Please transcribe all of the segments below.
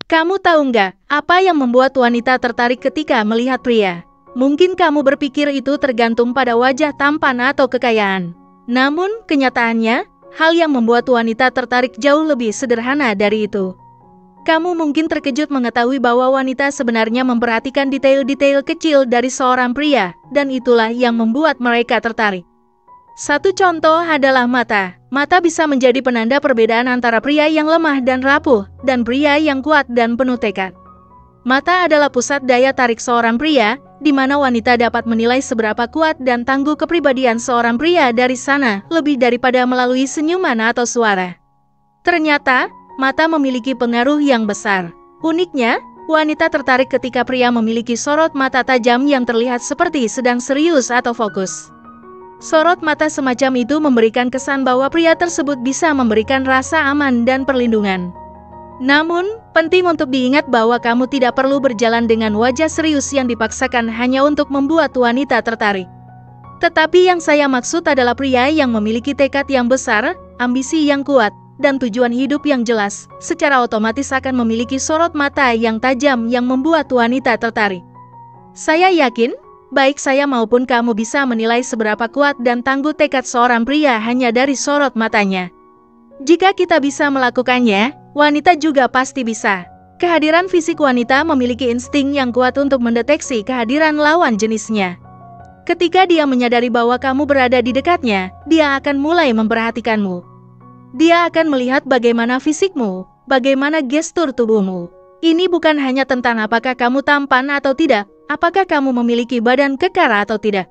Kamu tahu nggak, apa yang membuat wanita tertarik ketika melihat pria? Mungkin kamu berpikir itu tergantung pada wajah tampan atau kekayaan. Namun, kenyataannya, hal yang membuat wanita tertarik jauh lebih sederhana dari itu. Kamu mungkin terkejut mengetahui bahwa wanita sebenarnya memperhatikan detail-detail kecil dari seorang pria, dan itulah yang membuat mereka tertarik. Satu contoh adalah mata. Mata bisa menjadi penanda perbedaan antara pria yang lemah dan rapuh, dan pria yang kuat dan penuh tekad. Mata adalah pusat daya tarik seorang pria, di mana wanita dapat menilai seberapa kuat dan tangguh kepribadian seorang pria dari sana, lebih daripada melalui senyuman atau suara. Ternyata, mata memiliki pengaruh yang besar. Uniknya, wanita tertarik ketika pria memiliki sorot mata tajam yang terlihat seperti sedang serius atau fokus. Sorot mata semacam itu memberikan kesan bahwa pria tersebut bisa memberikan rasa aman dan perlindungan. Namun, penting untuk diingat bahwa kamu tidak perlu berjalan dengan wajah serius yang dipaksakan hanya untuk membuat wanita tertarik. Tetapi yang saya maksud adalah pria yang memiliki tekad yang besar, ambisi yang kuat, dan tujuan hidup yang jelas, secara otomatis akan memiliki sorot mata yang tajam yang membuat wanita tertarik. Saya yakin, baik saya maupun kamu bisa menilai seberapa kuat dan tangguh tekad seorang pria hanya dari sorot matanya. Jika kita bisa melakukannya, wanita juga pasti bisa. Kehadiran fisik wanita memiliki insting yang kuat untuk mendeteksi kehadiran lawan jenisnya. Ketika dia menyadari bahwa kamu berada di dekatnya, dia akan mulai memperhatikanmu. Dia akan melihat bagaimana fisikmu, bagaimana gestur tubuhmu. Ini bukan hanya tentang apakah kamu tampan atau tidak, apakah kamu memiliki badan kekar atau tidak.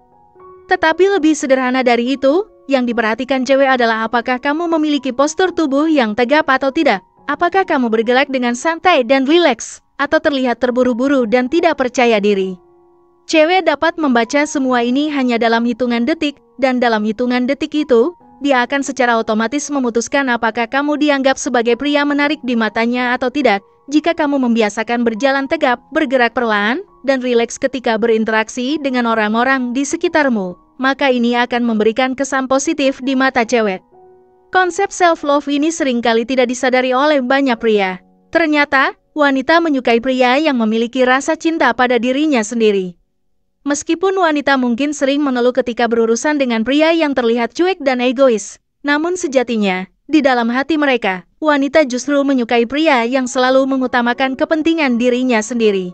Tetapi lebih sederhana dari itu, yang diperhatikan cewek adalah apakah kamu memiliki postur tubuh yang tegap atau tidak. Apakah kamu bergerak dengan santai dan rileks, atau terlihat terburu-buru dan tidak percaya diri. Cewek dapat membaca semua ini hanya dalam hitungan detik, dan dalam hitungan detik itu, dia akan secara otomatis memutuskan apakah kamu dianggap sebagai pria menarik di matanya atau tidak. Jika kamu membiasakan berjalan tegap, bergerak perlahan, dan rileks ketika berinteraksi dengan orang-orang di sekitarmu, maka ini akan memberikan kesan positif di mata cewek. Konsep self-love ini seringkali tidak disadari oleh banyak pria. Ternyata, wanita menyukai pria yang memiliki rasa cinta pada dirinya sendiri. Meskipun wanita mungkin sering mengeluh ketika berurusan dengan pria yang terlihat cuek dan egois, namun sejatinya, di dalam hati mereka, wanita justru menyukai pria yang selalu mengutamakan kepentingan dirinya sendiri.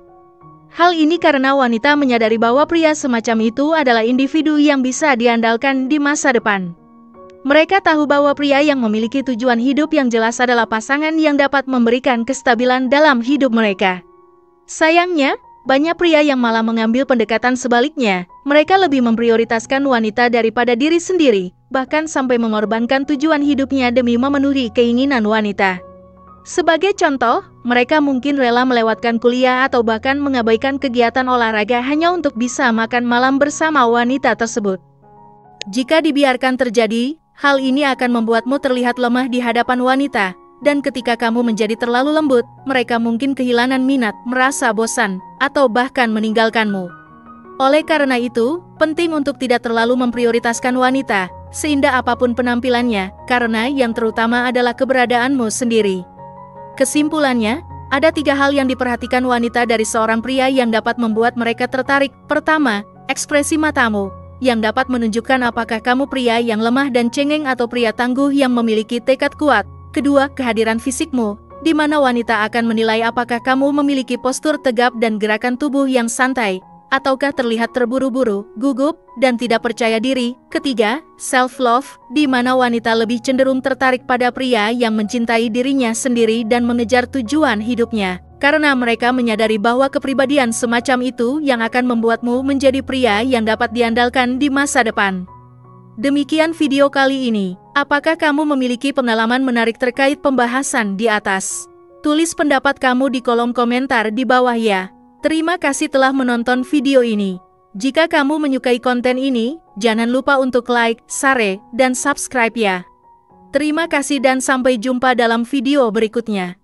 Hal ini karena wanita menyadari bahwa pria semacam itu adalah individu yang bisa diandalkan di masa depan. Mereka tahu bahwa pria yang memiliki tujuan hidup yang jelas adalah pasangan yang dapat memberikan kestabilan dalam hidup mereka. Sayangnya, banyak pria yang malah mengambil pendekatan sebaliknya. Mereka lebih memprioritaskan wanita daripada diri sendiri, bahkan sampai mengorbankan tujuan hidupnya demi memenuhi keinginan wanita. Sebagai contoh, mereka mungkin rela melewatkan kuliah atau bahkan mengabaikan kegiatan olahraga hanya untuk bisa makan malam bersama wanita tersebut. Jika dibiarkan terjadi, hal ini akan membuatmu terlihat lemah di hadapan wanita, dan ketika kamu menjadi terlalu lembut, mereka mungkin kehilangan minat, merasa bosan, atau bahkan meninggalkanmu. Oleh karena itu, penting untuk tidak terlalu memprioritaskan wanita, seindah apapun penampilannya, karena yang terutama adalah keberadaanmu sendiri. Kesimpulannya, ada 3 hal yang diperhatikan wanita dari seorang pria yang dapat membuat mereka tertarik. Pertama, ekspresi matamu, yang dapat menunjukkan apakah kamu pria yang lemah dan cengeng atau pria tangguh yang memiliki tekad kuat. Kedua, kehadiran fisikmu, di mana wanita akan menilai apakah kamu memiliki postur tegap dan gerakan tubuh yang santai, ataukah terlihat terburu-buru, gugup, dan tidak percaya diri. Ketiga, self-love, di mana wanita lebih cenderung tertarik pada pria yang mencintai dirinya sendiri dan mengejar tujuan hidupnya, karena mereka menyadari bahwa kepribadian semacam itu yang akan membuatmu menjadi pria yang dapat diandalkan di masa depan. Demikian video kali ini. Apakah kamu memiliki pengalaman menarik terkait pembahasan di atas? Tulis pendapat kamu di kolom komentar di bawah ya. Terima kasih telah menonton video ini. Jika kamu menyukai konten ini, jangan lupa untuk like, share, dan subscribe ya. Terima kasih dan sampai jumpa dalam video berikutnya.